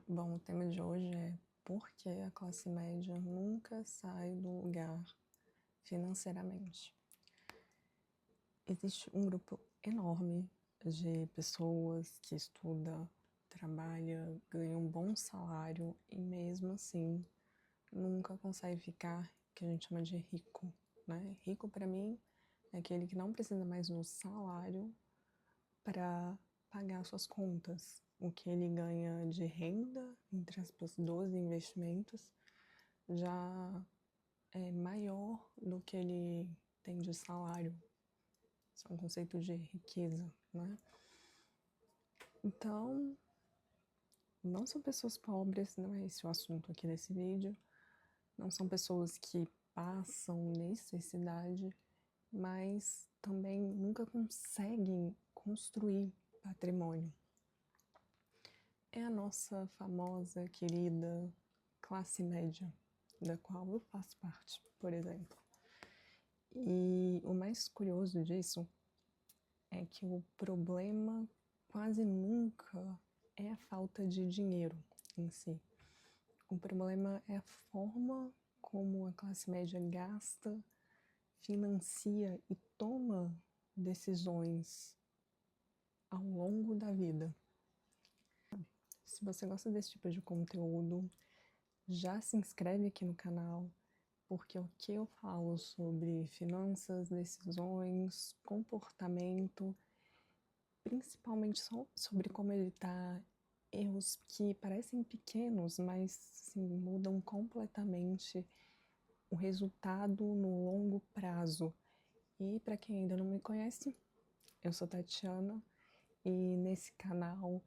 Bom, o tema de hoje é por que a classe média nunca sai do lugar financeiramente. Existe um grupo enorme de pessoas que estuda, trabalha, ganha um bom salário e mesmo assim nunca consegue ficar, que a gente chama de rico, né? Rico para mim é aquele que não precisa mais do salário para pagar suas contas. O que ele ganha de renda, entre aspas, dos investimentos, já é maior do que ele tem de salário. Isso é um conceito de riqueza, né? Então, não são pessoas pobres, não é esse o assunto aqui desse vídeo. Não são pessoas que passam necessidade, mas também nunca conseguem construir patrimônio. É a nossa famosa, querida classe média, da qual eu faço parte, por exemplo. E o mais curioso disso é que o problema quase nunca é a falta de dinheiro em si. O problema é a forma como a classe média gasta, financia e toma decisões ao longo da vida. Se você gosta desse tipo de conteúdo, já se inscreve aqui no canal, porque o que eu falo sobre finanças, decisões, comportamento, principalmente sobre como evitar erros que parecem pequenos, mas assim, mudam completamente o resultado no longo prazo. E para quem ainda não me conhece, eu sou Tatiana e nesse canal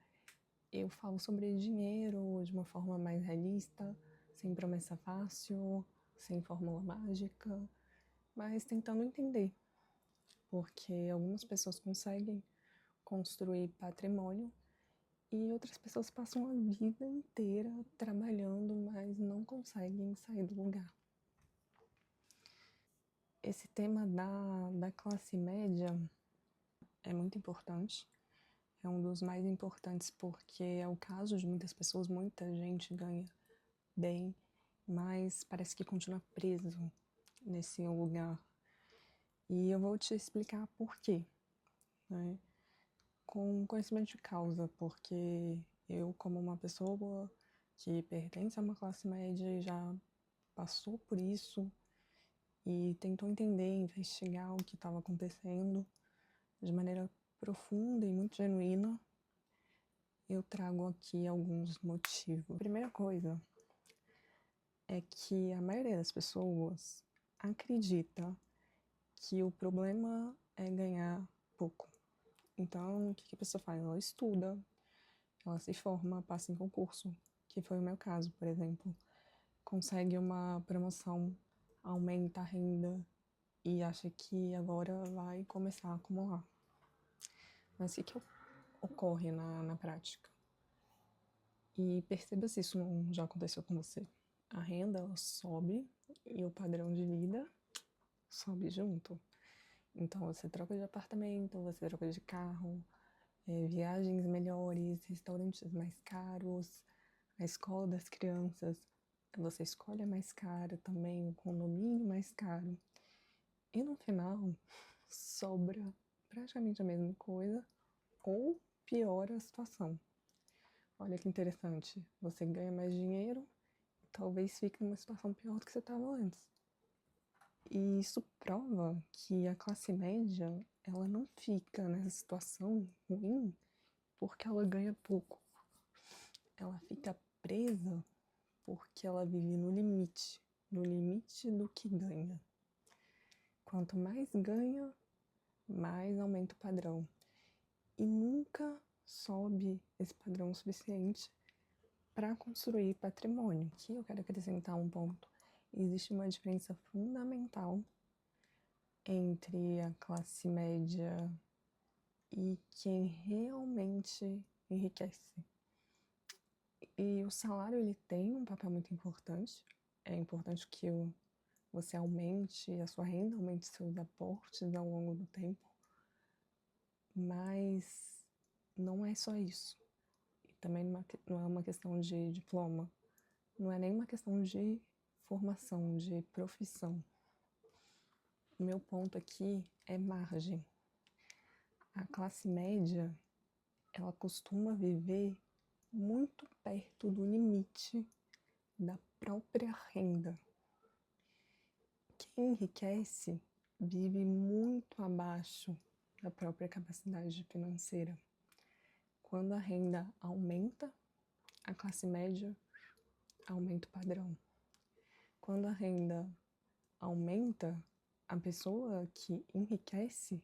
eu falo sobre dinheiro de uma forma mais realista, sem promessa fácil, sem fórmula mágica, mas tentando entender, porque algumas pessoas conseguem construir patrimônio e outras pessoas passam a vida inteira trabalhando, mas não conseguem sair do lugar. Esse tema da classe média é muito importante. É um dos mais importantes porque é o caso de muitas pessoas, muita gente ganha bem, mas parece que continua preso nesse lugar. E eu vou te explicar por quê, né? Com conhecimento de causa, porque eu, como uma pessoa que pertence a uma classe média e já passou por isso e tentou entender, investigar o que estava acontecendo de maneira profunda e muito genuína, eu trago aqui alguns motivos. A primeira coisa é que a maioria das pessoas acredita que o problema é ganhar pouco. Então, o que a pessoa faz? Ela estuda, ela se forma, passa em concurso, que foi o meu caso, por exemplo. Consegue uma promoção, aumenta a renda e acha que agora vai começar a acumular. Mas o que ocorre na prática? E perceba se isso não já aconteceu com você. A renda ela sobe e o padrão de vida sobe junto. Então você troca de apartamento, você troca de carro, viagens melhores, restaurantes mais caros, a escola das crianças, você escolhe a mais cara também, o condomínio mais caro. E no final, sobra praticamente a mesma coisa ou piora a situação. Olha que interessante, você ganha mais dinheiro e talvez fique numa situação pior do que você estava antes. E isso prova que a classe média, ela não fica nessa situação ruim porque ela ganha pouco. Ela fica presa porque ela vive no limite do que ganha. Quanto mais ganha, mais aumenta o padrão. E nunca sobe esse padrão suficiente para construir patrimônio. Aqui eu quero acrescentar um ponto. Existe uma diferença fundamental entre a classe média e quem realmente enriquece. E o salário ele tem um papel muito importante. É importante que você aumente a sua renda, aumente seus aportes ao longo do tempo. Mas não é só isso. também não é uma questão de diploma, não é nem uma questão de formação, de profissão. O meu ponto aqui é margem. A classe média, ela costuma viver muito perto do limite da própria renda. Quem enriquece vive muito abaixo da própria capacidade financeira. Quando a renda aumenta, a classe média aumenta o padrão. Quando a renda aumenta, a pessoa que enriquece,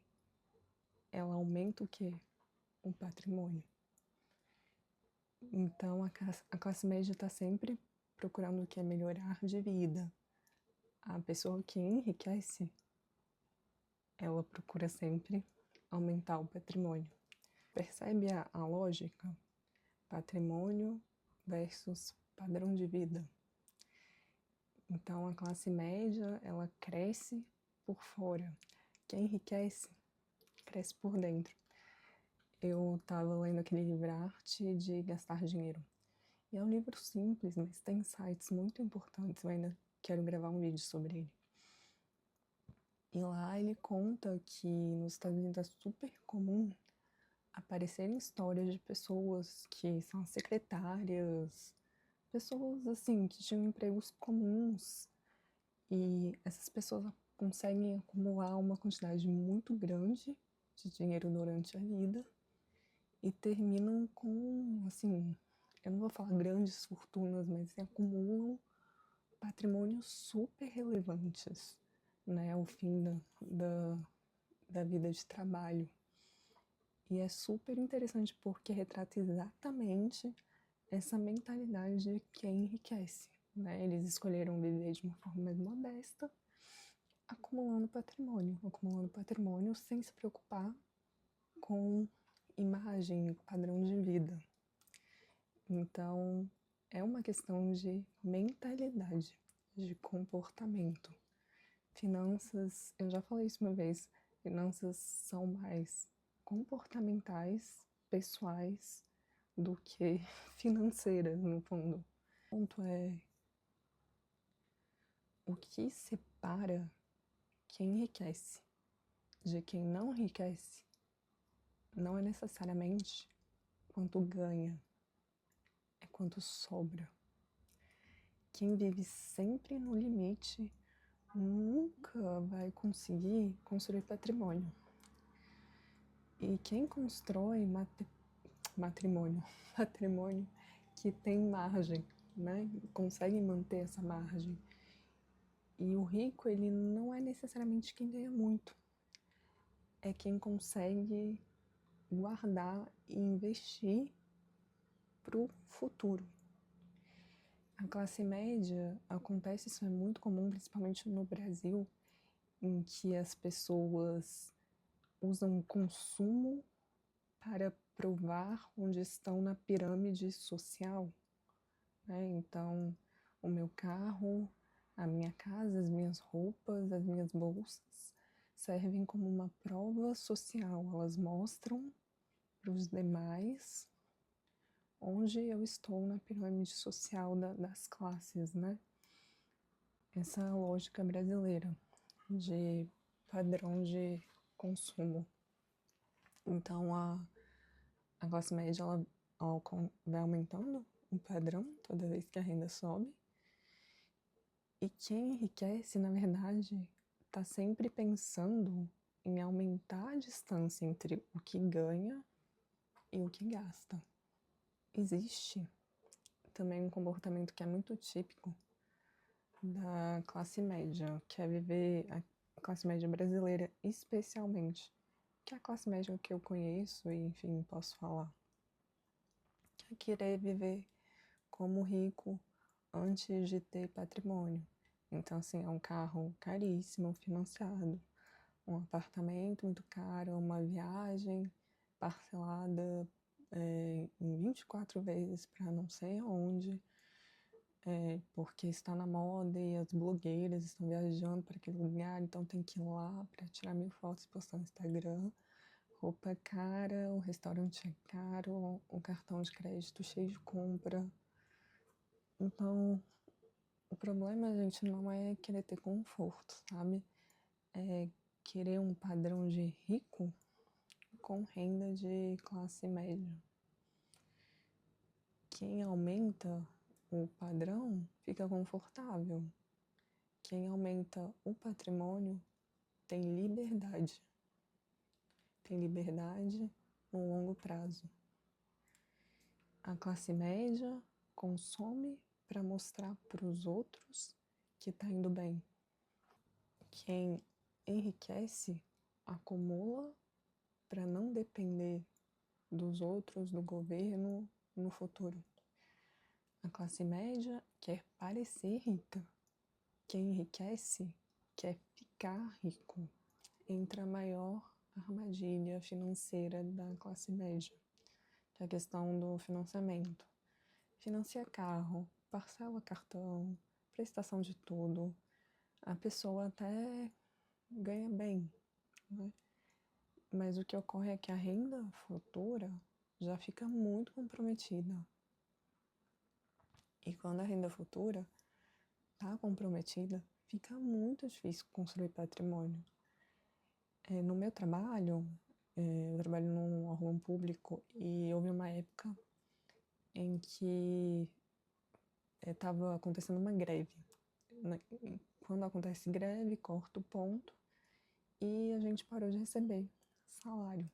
ela aumenta o quê? O patrimônio. Então, a classe média está sempre procurando o que é melhorar de vida. A pessoa que enriquece, ela procura sempre aumentar o patrimônio. Percebe a lógica? Patrimônio versus padrão de vida. Então, a classe média, ela cresce por fora. Quem enriquece, cresce por dentro. Eu estava lendo aquele livro Arte de Gastar Dinheiro. E é um livro simples, mas tem insights muito importantes. Eu ainda quero gravar um vídeo sobre ele. E lá ele conta que nos Estados Unidos é super comum aparecerem histórias de pessoas que são secretárias, pessoas assim que tinham empregos comuns, e essas pessoas conseguem acumular uma quantidade muito grande de dinheiro durante a vida e terminam com, assim, eu não vou falar grandes fortunas, mas acumulam patrimônios super relevantes, né, ao fim da vida de trabalho. E é super interessante porque retrata exatamente essa mentalidade de quem enriquece, né? Eles escolheram viver de uma forma mais modesta, acumulando patrimônio sem se preocupar com imagem, padrão de vida. Então, é uma questão de mentalidade, de comportamento. Finanças, eu já falei isso uma vez, finanças são mais comportamentais, pessoais, do que financeiras, no fundo. O ponto é o que separa quem enriquece de quem não enriquece não é necessariamente quanto ganha, é quanto sobra. Quem vive sempre no limite nunca vai conseguir construir patrimônio. E quem constrói patrimônio que tem margem, né? Consegue manter essa margem. E o rico, ele não é necessariamente quem ganha muito. É quem consegue guardar e investir para o futuro. A classe média, acontece, isso é muito comum, principalmente no Brasil, em que as pessoas usam o consumo para provar onde estão na pirâmide social, né? Então, o meu carro, a minha casa, as minhas roupas, as minhas bolsas servem como uma prova social. Elas mostram para os demais onde eu estou na pirâmide social das classes, né? Essa é a lógica brasileira de padrão de consumo. Então, a classe média ela vai aumentando o padrão toda vez que a renda sobe. E quem enriquece, na verdade, está sempre pensando em aumentar a distância entre o que ganha e o que gasta. Existe também um comportamento que é muito típico da classe média, que é viver, a classe média brasileira especialmente, que é a classe média que eu conheço e, enfim, posso falar, que é querer viver como rico antes de ter patrimônio. Então, assim, é um carro caríssimo, financiado, um apartamento muito caro, uma viagem parcelada em 24 vezes para não sei aonde, porque está na moda e as blogueiras estão viajando para aquele lugar, então tem que ir lá para tirar 1000 fotos e postar no Instagram, roupa cara, o restaurante é caro, o cartão de crédito cheio de compra. Então, o problema, gente, não é querer ter conforto, sabe? É querer um padrão de rico com renda de classe média. Quem aumenta o padrão fica confortável. Quem aumenta o patrimônio tem liberdade. Tem liberdade no longo prazo. A classe média consome para mostrar para os outros que está indo bem. Quem enriquece acumula para não depender dos outros, do governo, no futuro. A classe média quer parecer rica. Quem enriquece quer ficar rico. Entra a maior armadilha financeira da classe média, que é a questão do financiamento. Financia carro, parcela cartão, prestação de tudo. A pessoa até ganha bem, né? Mas o que ocorre é que a renda futura já fica muito comprometida. E quando a renda futura está comprometida, fica muito difícil construir patrimônio. No meu trabalho, eu trabalho num órgão público e houve uma época em que estava acontecendo uma greve. Quando acontece greve, corta o ponto e a gente parou de receber salário.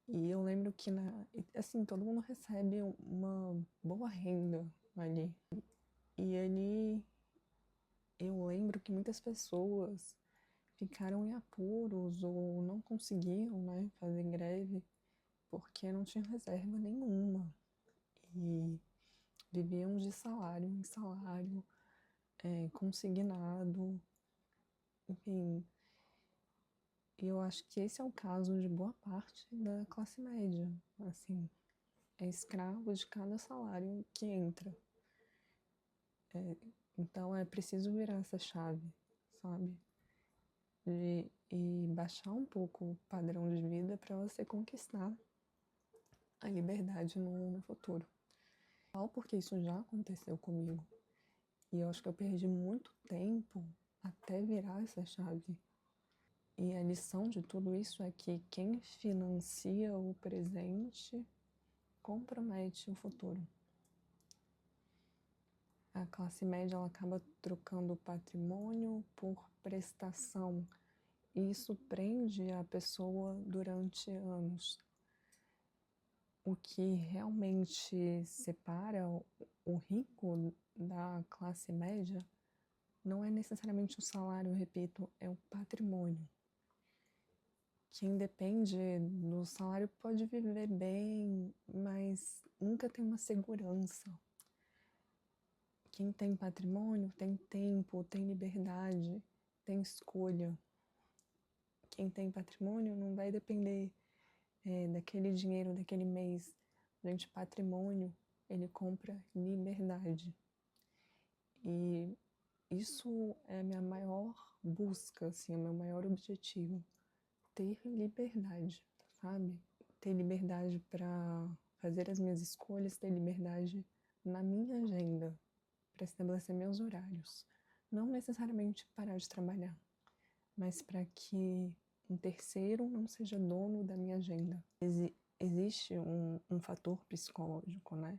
E eu lembro que, assim, todo mundo recebe uma boa renda ali. E eu lembro que muitas pessoas ficaram em apuros ou não conseguiam, né, fazer greve porque não tinham reserva nenhuma. E viviam de salário em salário, consignado, enfim. E eu acho que esse é o caso de boa parte da classe média, assim, é escravo de cada salário que entra. Então é preciso virar essa chave, sabe? E baixar um pouco o padrão de vida para você conquistar a liberdade no futuro. Porque isso já aconteceu comigo. E eu acho que eu perdi muito tempo até virar essa chave. E a lição de tudo isso é que quem financia o presente compromete o futuro. A classe média ela acaba trocando patrimônio por prestação. E isso prende a pessoa durante anos. O que realmente separa o rico da classe média não é necessariamente o salário, repito, é o patrimônio. Quem depende do salário pode viver bem, mas nunca tem uma segurança. Quem tem patrimônio tem tempo, tem liberdade, tem escolha. Quem tem patrimônio não vai depender daquele dinheiro, daquele mês. Gente, patrimônio, ele compra liberdade. E isso é a minha maior busca, assim, é o meu maior objetivo. Ter liberdade, sabe? Ter liberdade para fazer as minhas escolhas, ter liberdade na minha agenda, para estabelecer meus horários. Não necessariamente parar de trabalhar, mas para que um terceiro não seja dono da minha agenda. Existe um fator psicológico, né?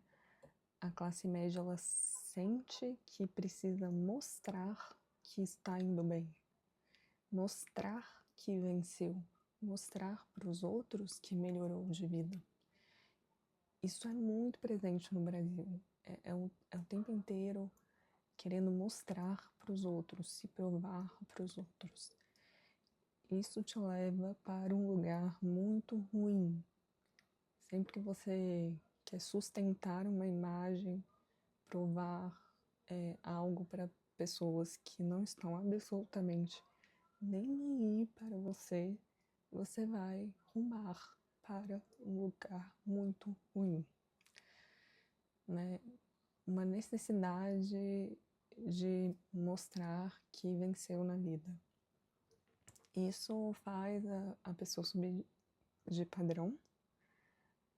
A classe média, ela sente que precisa mostrar que está indo bem, mostrar que venceu, mostrar para os outros que melhorou de vida. Isso é muito presente no Brasil. É o tempo inteiro querendo mostrar para os outros, se provar para os outros. Isso te leva para um lugar muito ruim. Sempre que você quer sustentar uma imagem, provar algo para pessoas que não estão absolutamente nem aí para você, você vai rumar para um lugar muito ruim, né? Uma necessidade de mostrar que venceu na vida. Isso faz a pessoa subir de padrão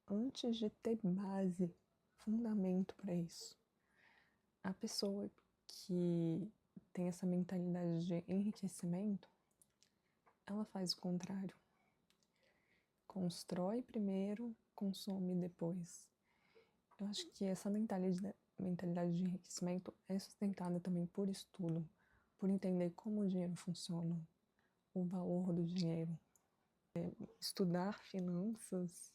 antes de ter base, fundamento para isso. A pessoa que tem essa mentalidade de enriquecimento, ela faz o contrário. Constrói primeiro, consome depois. Eu acho que essa mentalidade de enriquecimento é sustentada também por estudo, por entender como o dinheiro funciona, o valor do dinheiro. Estudar finanças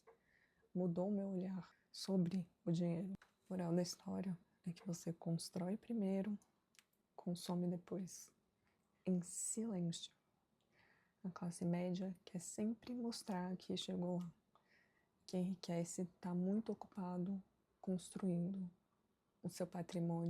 mudou o meu olhar sobre o dinheiro. A moral da história é que você constrói primeiro, consome depois, em silêncio. A classe média quer sempre mostrar que chegou lá. Quem enriquece está muito ocupado construindo o seu patrimônio.